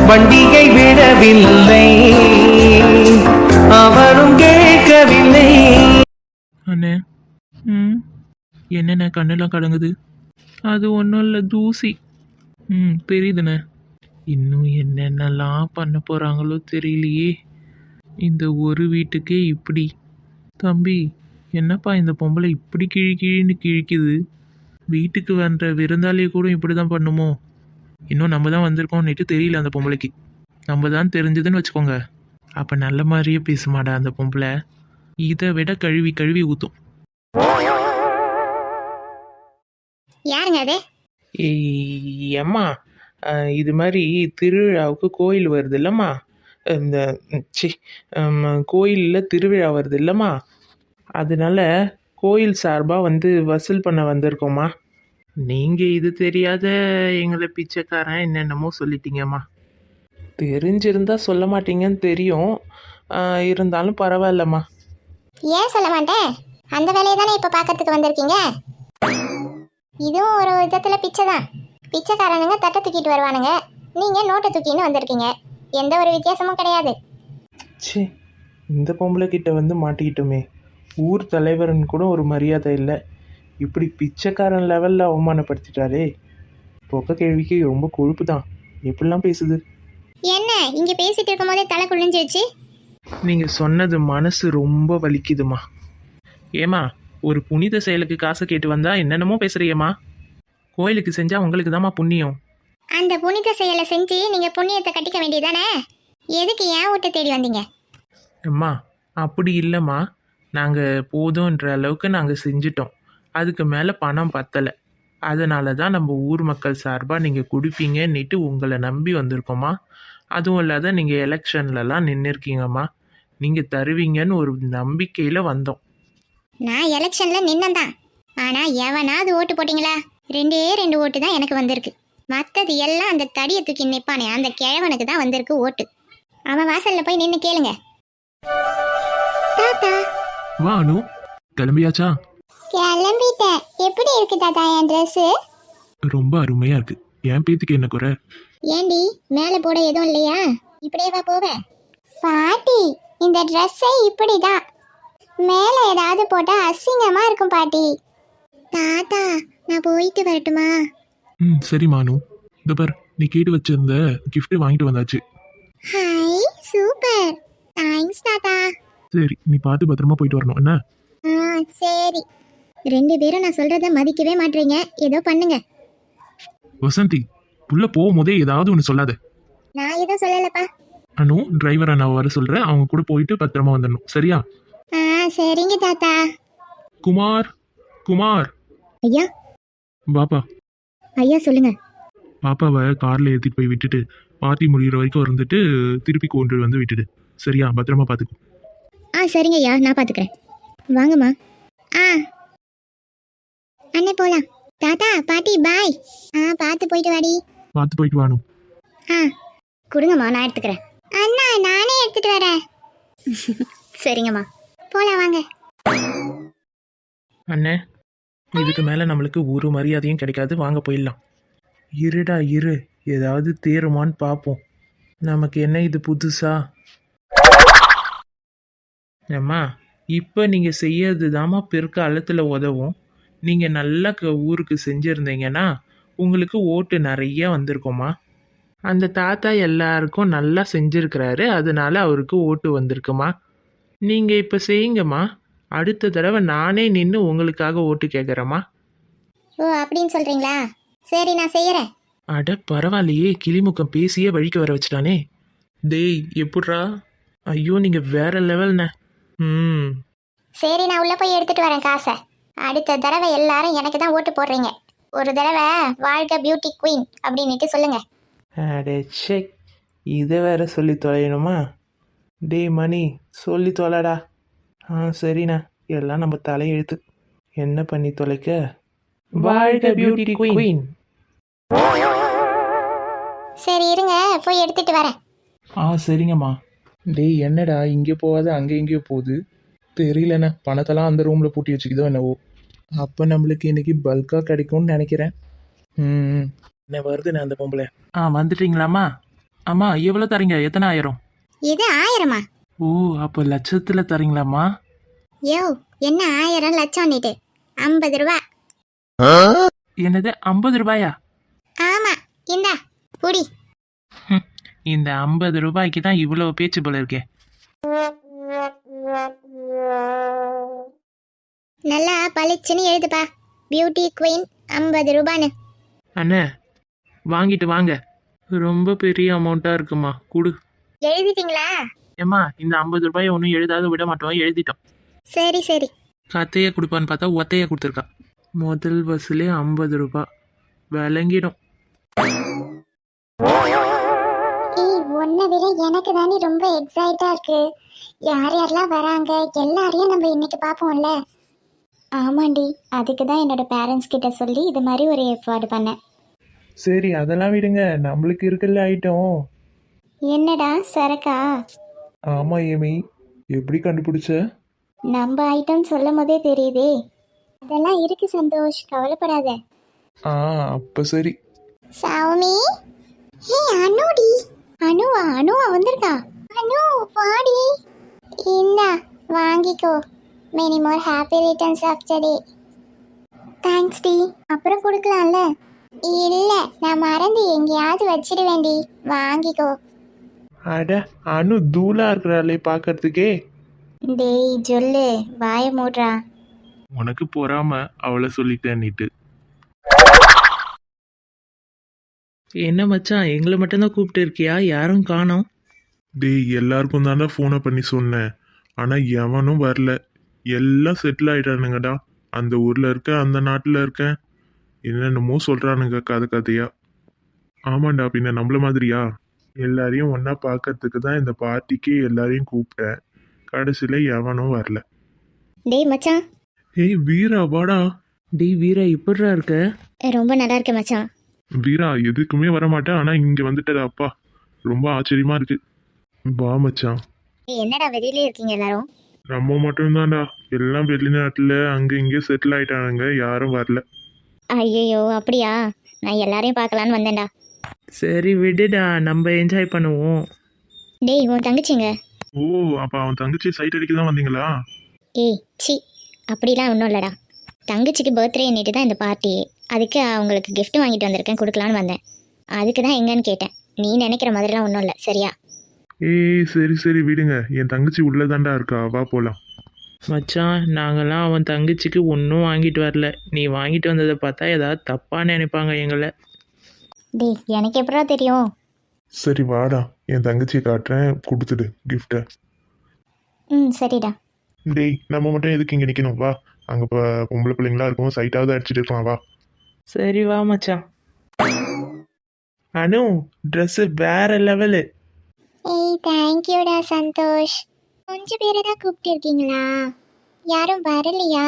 வண்டியை விடவில்லை, அவரும் கேட்கவில்லை. அண்ணே, என்னண்ணே கண்ணெல்லாம் கடங்குது? அது ஒன்றும் இல்லை, தூசி. தெரியுதுண்ணே. இன்னும் என்னென்னலாம் பண்ண போகிறாங்களோ தெரியலையே. இந்த ஒரு வீட்டுக்கே இப்படி. தம்பி, என்னப்பா இந்த பொம்பளை இப்படி கிழின்னு கிழிக்குது? வீட்டுக்கு வந்த விருந்தாளியை கூட இப்படி தான் பண்ணுமோ? இன்னும் நம்ம தான் வந்திருக்கோம்னுட்டு தெரியல அந்த பொம்பளைக்கு. நம்ம தான் தெரிஞ்சதுன்னு வச்சுக்கோங்க, அப்போ நல்ல மாதிரியே பேசுமாடா அந்த பொம்பளை. இதை விட கழுவி கழுவி ஊற்றும். யாருங்க அது? அம்மா, இது மாதிரி திருவிழாவுக்கு கோயில் வருது இல்லைம்மா, இந்த கோயிலில் திருவிழா வருது இல்லைம்மா, அதனால கோயில் சார்பாக வந்து வசூல் பண்ண வந்திருக்கோம்மா. நீங்கள் இது தெரியாத எங்களை பிச்சைக்காரன் என்னென்னமோ சொல்லிட்டீங்கம்மா. தெரிஞ்சிருந்தா சொல்ல மாட்டீங்கன்னு தெரியும், இருந்தாலும் பரவாயில்லம்மா. ஏன் சொல்ல மாட்டேன்? அந்த வேலையை தானே இப்போ பார்க்கறதுக்கு வந்திருக்கீங்க. இதுவும் ஒரு விதத்தில் பிச்சை தான். பிச்சைக்காரனுங்க தட்டை தூக்கிட்டு வருவானுங்க, நீங்கள் நோட்டை தூக்கின்னு வந்திருக்கீங்க. எந்த ஒரு வித்தியாசமும் கிடையாது. சே, இந்த பொம்பளை கிட்ட வந்து மாட்டிக்கிட்டோமே. ஊர் தலைவர்னு கூட ஒரு மரியாதை இல்லை, இப்படி பிச்சைக்காரன் லெவலில் அவமானப்படுத்திட்டாரே. பொக்க கேள்விக்கு ரொம்ப கொழுப்பு தான், எப்படிலாம் பேசுது. என்ன இங்கே பேசிட்டு இருக்கும் போதே தலை குளிஞ்சிருச்சு? நீங்கள் சொன்னது மனசு ரொம்ப வலிக்குதுமா. ஏமா, ஒரு புனித செயலுக்கு காசை கேட்டு வந்தா என்னென்னமோ பேசுறியம்மா. கோயிலுக்கு செஞ்சா உங்களுக்கு தாம்மா புண்ணியம். அந்த புனித செயலை செஞ்சு நீங்கள் புண்ணியத்தை கட்டிக்க வேண்டியதானே? எதுக்கு ஏன் வீட்டை தேடி வந்தீங்க? அம்மா, அப்படி இல்லைம்மா. நாங்கள் போதுன்ற அளவுக்கு நாங்கள் செஞ்சிட்டோம், அதுக்கு மேலே பணம் பத்தலை. அதனால தான் நம்ம ஊர் மக்கள் சார்பாக நீங்கள் கொடுப்பீங்கன்னுட்டு உங்களை நம்பி வந்திருக்கோம்மா. அதுவும் இல்லாத நீங்கள் எலெக்ஷன்லலாம் நின்று இருக்கீங்கம்மா, நீங்கள் தருவீங்கன்னு ஒரு நம்பிக்கையில் வந்தோம். நான் எலெக்ஷனில் நின்னதான், ஆனால் எவனாவது ஓட்டு போட்டிங்களா? 2 ஓட்டு தான் எனக்கு வந்திருக்கு. மற்றது எல்லாம் அந்த தடியை தூக்கி நிற்பானே அந்த கிழவனுக்கு தான் வந்திருக்கு ஓட்டு. அவன் வாசலில் போய் நின்று கேளுங்க. தாத்தா, வா அனு, கிளம்பியாச்சா? கிளம்பிட்டேன். எப்படி இருக்கு தாத்தா என் ட்ரெஸ்ஸு? ரொம்ப அருமையா இருக்கு. என் பேத்துக்கு என்ன குறை? ஏண்டி மேலே போட எதுவும் இல்லையா? இப்படியே வா போவேன். பாட்டி, இந்த ட்ரெஸ்ஸை இப்படி தான், மேலே ஏதாவது போட்டால் அசிங்கமாக இருக்கும் பாட்டி. தாத்தா, நான் போயிட்டு வரட்டுமா? சரி மானு, இந்த பார், நீ கேட்டு வச்சிருந்த gift வாங்கிட்டு வந்தாச்சு. ஹாய், சூப்பர், தேங்க்ஸ் தாத்தா. சரி, நீ பார்த்து பத்திரமா போயிட்டு வரணும் என்ன? சரி. 2 பேரும் நான் சொல்றத மதிக்கவே மாட்டீங்க, ஏதோ பண்ணுங்க. வசந்தி, உள்ள போகும்போதே ஏதாவது ஒன்று சொல்லாத. நான் எதுவும் சொல்லலப்பா. அனு, டிரைவரை நான் வர சொல்றேன், அவங்க கூட போயிட்டு பத்திரமா வந்துடணும், சரியா? சரிங்க தாத்தா. குமார், குமார். ஐயா. பாப்பா. ஐயா சொல்லுங்க. பாப்பாவை கார்ல ஏற்றிட்டு போய் விட்டுட்டு பார்ட்டி முடிகிற வரைக்கும் இருந்துட்டு திருப்பி கொண்டு வந்து விட்டுடு, சரியா? பத்திரமா பார்த்துக்கோ. சரிங்க ஐயா, நான் பார்த்துக்கிறேன். வாங்கம்மா. அண்ணே போலாம். தாத்தா பாட்டி பாய். பார்த்து போயிட்டு வாடி. பார்த்து போயிட்டு வாணும். கொடுங்கம்மா, நான் எடுத்துக்கிறேன். அண்ணா, நானே எடுத்துட்டு வரேன். சரிங்கம்மா, போலாம் வாங்க. அண்ணே, இதுக்கு மேலே நம்மளுக்கு ஒரு மரியாதையும் கிடைக்காது, வாங்க போயிடலாம். இருடா இரு, ஏதாவது தேருமான்னு பார்ப்போம். நமக்கு என்ன இது புதுசா? அம்மா, இப்போ நீங்கள் செய்யறது தாம்மா பிற்காலத்தில் உதவும். நீங்கள் நல்லா ஊருக்கு செஞ்சுருந்தீங்கன்னா உங்களுக்கு ஓட்டு நிறைய வந்திருக்குமா. அந்த தாத்தா எல்லாருக்கும் நல்லா செஞ்சுருக்கிறாரு, அதனால அவருக்கு ஓட்டு வந்திருக்குமா. நீங்கள் இப்போ செய்யுங்கம்மா, அடுத்த தடவை நானே நின்று உங்களுக்காக ஓட்டு கேட்குறேம்மா. அப்படின்னு சொல்கிறீங்களா? சரி, நான் செய்கிறேன். அட பரவாயில்லையே, கிளிமுக்கம் பேசியே வழிக்கு வர வச்சுட்டானே. டேய், எப்பட்றா? ஐயோ, நீங்கள் வேற லெவல்ண்ணே. சரி, நான் உள்ளே போய் எடுத்துகிட்டு வரேன் காசை. அடுத்த தடவை எல்லாரும் எனக்கு தான் ஓட்டு போடுறீங்க. ஒரு தடவை வாழ்க பியூட்டி குயின் அப்படின்னுட்டு சொல்லுங்க. அடே செக், இதை வேற சொல்லி தொலையணுமா? டேய் மணி, சொல்லி தொலைடா. சரிண்ணா, எல்லாம் நம்ம தலையெழுத்து, என்ன பண்ணி தொலைக்க. வாழ்க பியூட்டி குயின். சரி இருங்க, போய் எடுத்துட்டு வரேன். சரிங்கம்மா. டேய், என்னடா இங்கே போகாத அங்கே எங்கேயோ போகுது தெரியலண்ணே. பணத்தெல்லாம் அந்த ரூமில் பூட்டி வச்சுக்கிதோ என்னவோ. அப்போ நம்மளுக்கு இன்னைக்கு பல்காக கிடைக்கும்னு நினைக்கிறேன். என்ன வருதுண்ணே அந்த பொம்பளை. வந்துட்டீங்களாம்மா? அம்மா எவ்வளோ தரீங்க? எத்தனை ஆயிரம்? இது 1000-மா? ஓ, அப்போ லட்சத்தில் தரீங்களாம்மா? யோ, என்ன 1000 லட்சம்னுட்டு? 50 ரூபா. என்னது 50 ரூபாயா? ஆமா, இந்தா புடி. இந்த 50 ரூபாய்க்கு தான் இவ்வளோ பேச்சு போல இருக்கே. நல்லா பளிச்சுன்னு எழுதுப்பா. பியூட்டி குயின் 50 ரூபான்னு. அண்ணே வாங்கிட்டு வாங்க. ரொம்ப பெரிய அமௌண்ட்டாக இருக்குமா, கொடு. எழுதிட்டீங்களா? ஏம்மா இந்த 50 ரூபாயை ஒன்றும் எழுதாத விட மாட்டோம், எழுதிட்டோம். சரி சரி. கத்தையை கொடுப்பான்னு பார்த்தா ஒத்தையை கொடுத்துருக்கா. முதல் பஸ்ஸிலே 50 ரூபா விளங்கிடும். உன்னை விட எனக்கு தானே ரொம்ப எக்ஸைட்டா இருக்கு. யார் யாரெல்லாம் வராங்க எல்லாரையும் நம்ம இன்னைக்கு பார்ப்போம்ல. ஆமாண்டி, அதுக்கு தான் என்னோட பேரண்ட்ஸ் கிட்ட சொல்லி இது மாதிரி ஒரு ஏற்பாடு பண்ணேன். சரி அதெல்லாம் விடுங்க, நம்மளுக்கு இருக்குல்ல ஐட்டம். என்னடா சரக்கா? ஆமாம் ஏமி, எப்படி கண்டுபிடிச்ச? நம்ம ஐட்டம் சொல்லும் போதே தெரியுதே. அதெல்லாம் இருக்கு சந்தோஷ், கவலைப்படாத. அப்போ சரி. சௌமி, ஹே அனுடி. அனுவா வந்திருக்கா? அனு வாடி. இந்தா வாங்கிக்கோ. Many more happy returns of the day. Thanks டி. அப்புறம் கொடுக்கலாம்ல? இல்ல, நான் மறந்து எங்கேயாவது வச்சிடுவேண்டி. வாங்கிக்கோ. அட அனு தூளா இருக்கிறாளே பார்க்கறதுக்கே. டேய் சொல்லு, வாய மூடுறா. உனக்கு பொறாம அவளை சொல்லிட்டேன்னிட்டு. என்ன மச்சான், எங்களை மட்டும்தான் கூப்பிட்டு இருக்கியா? யாரும் காணோம். டேய் எல்லாருக்கும் தானே ஃபோனை பண்ணி சொன்னேன், ஆனால் எவனும் வரல. எல்லாம் செட்டில் ஆயிட்டானுங்கடா. அந்த ஊரில் இருக்க, அந்த நாட்டில் இருக்கேன், என்னென்னமோ சொல்கிறானுங்க கதையா. ஆமாண்டா, பின்ன நம்மள மாதிரியா? எல்லாரையும் ஒன்றா பார்க்கறதுக்கு தான் இந்த பார்ட்டிக்கே எல்லாரையும் கூப்பிட்டேன். கடைசியில் எவனும் வரல. டேய் மச்சான். ஏய் வீரா வாடா. டேய் வீரா, இப்படிரா இருக்க? ரொம்ப நல்லா இருக்க மச்சான். வீரா எதுக்குமே வர மாட்டேன், ஆனால் இங்கே வந்துட்டடா அப்பா. ரொம்ப ஆச்சரியமா இருக்கு. வா மச்சான். என்னடா வெளியிலே இருக்கீங்க எல்லாரும்? நம்ம மட்டும்தான்டா, எல்லாம் வெளிநாட்டில் அங்கே இங்கே செட்டில் ஆயிட்டானுங்க, யாரும் வரல. ஐயோ அப்படியா? நான் எல்லாரையும் பார்க்கலான்னு வந்தேன்டா. சரி விடுடா, நம்ம என்ஜாய் பண்ணுவோம். டேய் உன் தங்கச்சிங்க? ஓ, அப்போ அவன் தங்கச்சி சைட் அடிக்க தான் வந்தீங்களா? ஏய் சி, அப்படிலாம் ஒன்றும் இல்லைடா. தங்கச்சிக்கு பர்த்டே எண்ணிட்டு தான் இந்த பார்ட்டி. அதுக்கு அவங்களுக்கு gift வாங்கிட்டு வந்திருக்கேன், கொடுக்கலான்னு வந்தேன். அதுக்கு தான் எங்கன்னு கேட்டேன். நீ நினைக்கிற மாதிரிலாம் ஒன்றும் இல்லை, சரியா? ஏய் சரி சரி விடுங்க, என் தங்கச்சி உள்ளதாண்டா இருக்கா, வா போலாம். மச்சான், நாங்கெல்லாம் அவன் தங்கச்சிக்கு ஒன்றும் வாங்கிட்டு வரல. நீ வாங்கிட்டு வந்ததை பார்த்தா ஏதாவது தப்பாக நினைப்பாங்க எங்களை. டேய் எனக்கு எப்படா தெரியும்? சரி வாடா, என் தங்கச்சியை காட்டுறேன், கொடுத்துடு கிஃப்டை. சரிடா. டேய் நம்ம மட்டும் எதுக்கு இங்கே நிற்கணும், வா. அங்கே இப்போ பொம்பளை பிள்ளைங்களா இருக்கும், சைட்டாவது அடிச்சுட்டு இருக்கலாம், வா. சரி வா மச்சான். அனு, ட்ரெஸ்ஸு வேற லெவலு. ஏய் தேங்க்யூடா சந்தோஷ். கொஞ்சம் பேரை தான் கூப்பிட்டு இருக்கீங்களா? யாரும் வரலையா?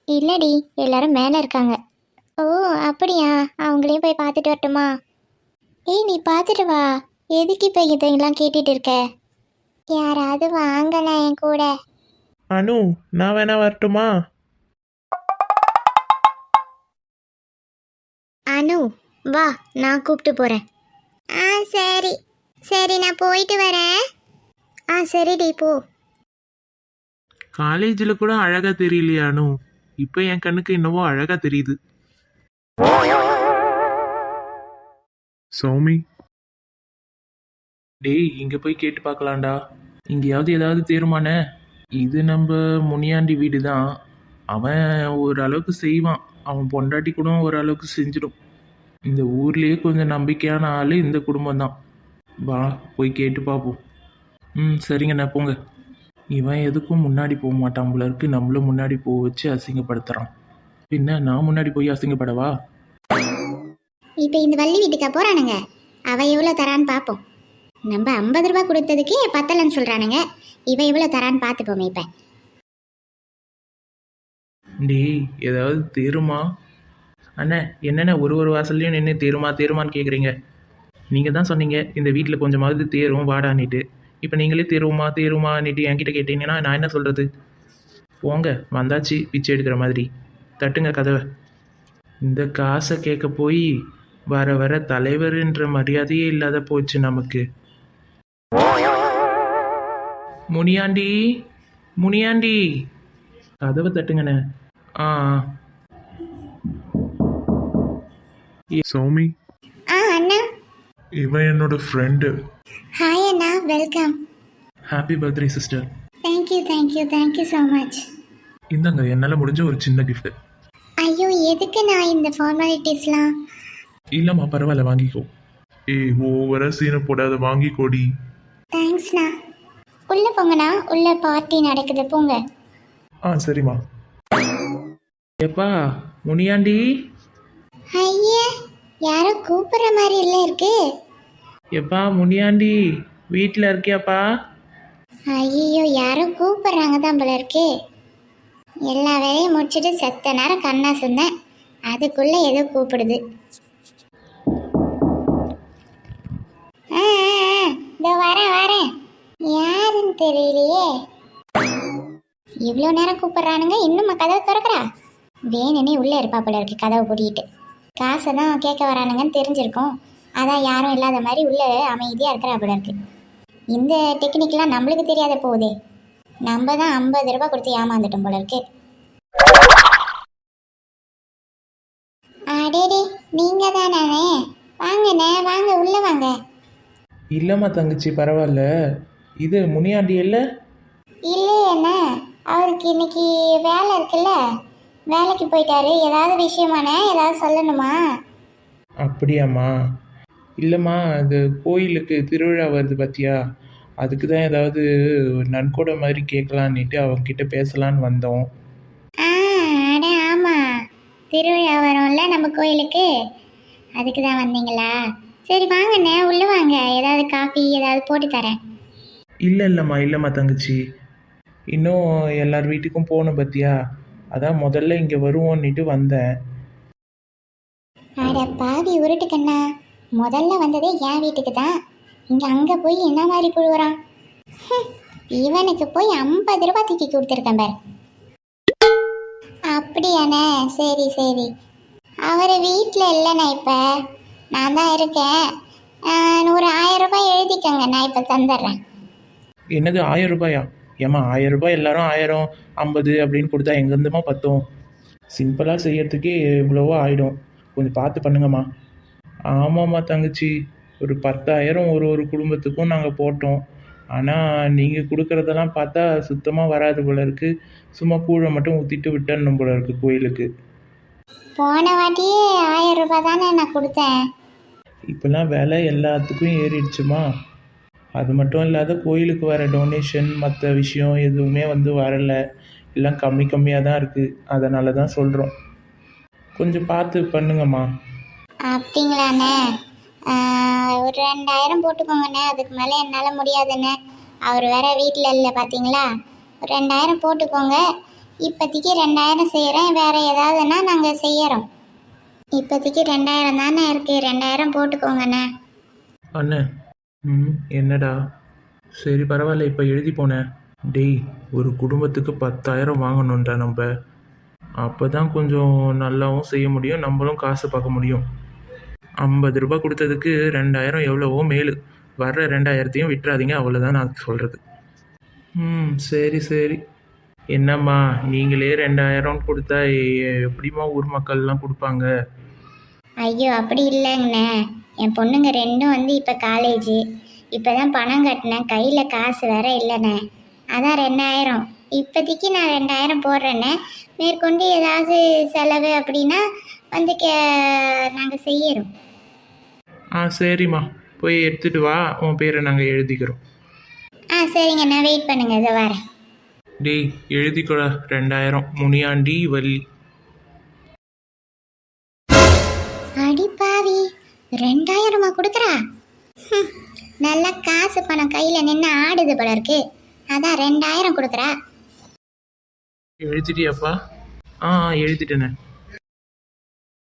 இல்லடி, எல்லாரும் மேலே இருக்காங்க. ஓ அப்படியா? அவங்களையும் போய் பார்த்துட்டு வரட்டுமா? ஏய் நீ பார்த்துட்டு வா. எதுக்கு இப்போ இதெல்லாம் கேட்டுட்டு இருக்க? யாராவது வாங்கல என் கூட. அனு, நான் வேணா வரட்டுமா? அனு வா, நான் கூப்பிட்டு போகிறேன். சரி சரி, நான் போயிட்டு வரேன். சரிடி போ. காலேஜில் கூட அழகாக தெரியலையா அனு? இப்போ என் கண்ணுக்கு என்னவோ அழகாக தெரியுது. சௌமி. டேய் இங்கே போய் கேட்டு பார்க்கலாம்டா. இங்கேயாவது ஏதாவது தேருமானே? இது நம்ம முனியாண்டி வீடு தான். அவன் ஓரளவுக்கு செய்வான். அவன் பொண்டாட்டி கூட ஓரளவுக்கு செஞ்சிடும். இந்த ஊர்லேயே கொஞ்சம் நம்பிக்கையான ஆள் இந்த குடும்பம் தான். வா போய் கேட்டு பார்ப்போம். சரிங்கண்ணா போங்க. இவன் எதுக்கும் முன்னாடி போக மாட்டான் போல இருக்கு. நம்மளும் முன்னாடி போக வச்சு அசிங்கப்படுத்துகிறான். பின்ன நான் முன்னாடி போய் அசிங்கப்படவா? இப்போ இந்த வள்ளி வீட்டுக்கா போகிறானுங்க? அவள் எவ்வளோ தரான்னு பார்ப்போம். நம்ம 50 ரூபா கொடுத்ததுக்கே பத்தலைன்னு சொல்கிறானுங்க. இவன் எவ்வளோ தரான்னு பார்த்துப்போமே இப்போ. டேய் ஏதாவது தேருமா? அண்ணே என்னென்ன ஒரு வாசல்லையும் நின்று தேருமான்னு கேட்குறீங்க? நீங்கள் தான் சொன்னீங்க இந்த வீட்டில் கொஞ்சமாவது தேரும் வாடான்னுட்டு. இப்போ நீங்களே தேருமான்னுட்டு என்கிட்ட கேட்டீங்கன்னா நான் என்ன சொல்கிறது? போங்க, வந்தாச்சு பிச்சை எடுக்கிற மாதிரி. தட்டுங்க கதவை. இந்த காசை கேட்க போய் வர வர தலைவர்ன்ற மரியாதையே இல்லாத போச்சு நமக்கு. முனியாண்டி, முனியாண்டி, கதவை தட்டுங்கண்ணே. ஆ சௌமி, அண்ணா. இவன் என்னோட ஃப்ரெண்டு. ஹாய் அண்ணா, welcome. Happy birthday sister. Thank you so much. இந்தாங்க என்னால் முடிஞ்ச ஒரு சின்ன கிஃப்ட். ஐயோ, எதுக்கு நான் இந்த ஃபார்மாலிட்டிஸ்லாம்? இல்லைம்மா பரவாயில்ல, வாங்கிக்கோ. ஏய், ஓவரா சீனை போடாத, வாங்கி கொடி. தேங்க்ஸ்ண்ணா. உள்ளே போங்கண்ணா, உள்ள பார்ட்டி நடக்குது, போங்க. ஆ சரிம்மா. எப்பா முனியாண்டி. ஐயா, யாரோ கூப்பிடுற மாதிரி இல்லை இருக்கு. எப்பா முனியாண்டி, வீட்டில் இருக்கியாப்பா? ஐயோ, யாரோ கூப்பிடுறாங்க தான் போல இருக்கு. எல்லா வேலையும் முடிச்சுட்டு செத்த நேரம் கண்ணா சொன்னேன், அதுக்குள்ள ஏதோ கூப்பிடுது. இதோ வரேன். யாருன்னு தெரியலையே. இவ்வளோ நேரம் கூப்பிடுறானுங்க, இன்னும் கதவை திறக்கிறா? வேணுன்னே உள்ளே இருப்பா போல இருக்கு, கதவை பூட்டிட்டு. காசை தான் கேட்க வரானுங்கன்னு தெரிஞ்சிருக்கும், அதான் யாரும் இல்லாத மாதிரி உள்ளே அமைதியாக இருக்கிறா போல இருக்கு. இந்த டெக்னிக்லாம் நம்மளுக்கு தெரியாத போகுதே. நம்ம தான் 50 ரூபாய் கொடுத்து ஏமாந்துட்டோம் போல இருக்கு. அடேடே, நீங்க தானே? வாங்கண்ணே, வாங்க, உள்ள வாங்க. இல்லைம்மா தங்கச்சி, பரவாயில்ல. இது முனியாண்டி இல்லை? இல்லையண்ணா, அவருக்கு இன்னைக்கு வேலை இருக்குல்ல, வேலைக்கு போயிட்டாரு. ஏதாவது விஷயமாண்ணே? ஏதாவது சொல்லணுமா? அப்படியாம்மா? இல்லைம்மா, இது கோயிலுக்கு திருவிழா வருது பார்த்தியா, அதுக்கு தான் ஏதாவது நன்கொடை மாதிரி கேட்கலான்னுட்டு அவங்கக்கிட்ட பேசலான்னு வந்தோம். அட ஆமாம், திருவிழா வரும்ல நம்ம கோயிலுக்கு, அதுக்கு தான் வந்தீங்களா? சரி வாங்கண்ணே, உள்ளே வாங்க. ஏதாவது காஃபி ஏதாவது போட்டு தரேன். இல்லைம்மா தங்கச்சி, இன்னும் எல்லார் வீட்டுக்கும் போகணும் பார்த்தியா, அதான் முதல்ல இங்கே வருவோன்னுட்டு வந்தேன். அட பாவி உருட்டுக்கண்ணா, முதல்ல வந்ததே என் வீட்டுக்கு தான். அங்கே போய் என்ன மாதிரி புழுவுறான்? இவனுக்கு போய் 50 ரூபாய் தூக்கி கொடுத்துருக்கேன் பாரு. அப்படியாண்ணே, சரி. அவர் வீட்டில் இல்லைண்ணா, இப்போ நான் தான் இருக்கேன். ஒரு 1000 ரூபாய் எழுதிக்கங்க, நான் இப்போ தந்துடுறேன். என்னது 1000 ரூபாயா? ஏம்மா 1000 ரூபாய் எல்லாரும் 1000 50 அப்படின்னு கொடுத்தா எங்கேருந்துமா பத்தும்? சிம்பிளாக செய்யறதுக்கே இவ்வளவோ ஆகிடும், கொஞ்சம் பார்த்து பண்ணுங்கம்மா. ஆமாம்மா தங்கச்சி, ஒரு 10,000 ஒரு குடும்பத்துக்கும் நாங்கள் போட்டோம். ஆனால் நீங்கள் கொடுக்குறதெல்லாம் பார்த்தா சுத்தமாக வராது போல இருக்குது. சும்மா கூழை மட்டும் ஊற்றிட்டு விட்டணும் போல இருக்குது கோயிலுக்கு. போன வாட்டியே 1000 ரூபாய் தானே நான் கொடுத்தேன். இப்போல்லாம் விலை எல்லாத்துக்கும் ஏறிடுச்சுமா. அது மட்டும் இல்லாத கோயிலுக்கு வர டொனேஷன் மற்ற விஷயம் எதுவுமே வரலை, எல்லாம் கம்மியாக தான் இருக்குது. அதனால தான் சொல்கிறோம், கொஞ்சம் பார்த்து பண்ணுங்கம்மா. அப்படிங்களாண்ணே? ஒரு 2000 போட்டுக்கோங்கண்ணே, அதுக்கு மேலே என்னால் முடியாதுண்ணே. அவர் வேற வீட்டில் இல்லை பார்த்தீங்களா. ஒரு 2000 போட்டுக்கோங்க. இப்போதைக்கு 2000 செய்கிறேன், வேறு ஏதாவதுன்னா நாங்கள் செய்கிறோம். இப்போதைக்கு 2000 தானே இருக்குது, 2000 போட்டுக்கோங்கண்ணே. அண்ணே, என்னடா? சரி பரவாயில்ல, இப்போ எழுதி போனேன். டேய், ஒரு குடும்பத்துக்கு 10,000 வாங்கணுன்றா நம்ம. அப்போ தான் கொஞ்சம் நல்லாவும் செய்ய முடியும், நம்மளும் காசு பார்க்க முடியும். 50 ரூபாய் கொடுத்ததுக்கு 2000 எவ்வளவோ மேலு. வர்ற 2000த்தையும் விட்டுறாதீங்க, அவ்வளோதான் நான் சொல்கிறது. சரி. என்னம்மா, நீங்களே 2000 கொடுத்தா எப்படிம்மா ஊர் மக்கள்லாம் கொடுப்பாங்க? ஐயோ, அப்படி இல்லைங்கண்ணே. என் பொண்ணுங்க ரெண்டும் இப்போ காலேஜு, இப்போ தான் பணம் கட்டினேன், கையில் காசு வேற இல்லைண்ணே. அதான் 2000. இப்போதைக்கு நான் 2000 போடுறேண்ணே. மேற்கொண்டு ஏதாவது செலவு அப்படின்னா நாங்கள் செய்யறோம். சரிம்மா, போய் எடுத்துகிட்டு வா, உன் பேரை நாங்கள் எழுதிக்கிறோம். சரிங்கண்ணா, வெயிட் பண்ணுங்க, இதை வரேன். டேய், எழுதிக்கூட 2000 முனியாண்டி வள்ளி. அடிப்பாவி, 2000 கொடுக்குறா? நல்லா காசு பணம் கையில் நின்று ஆடுது போல இருக்கு, அதான் 2000 கொடுக்குறா. எழுதிட்டியாப்பா? எழுதிட்டேண்ணே.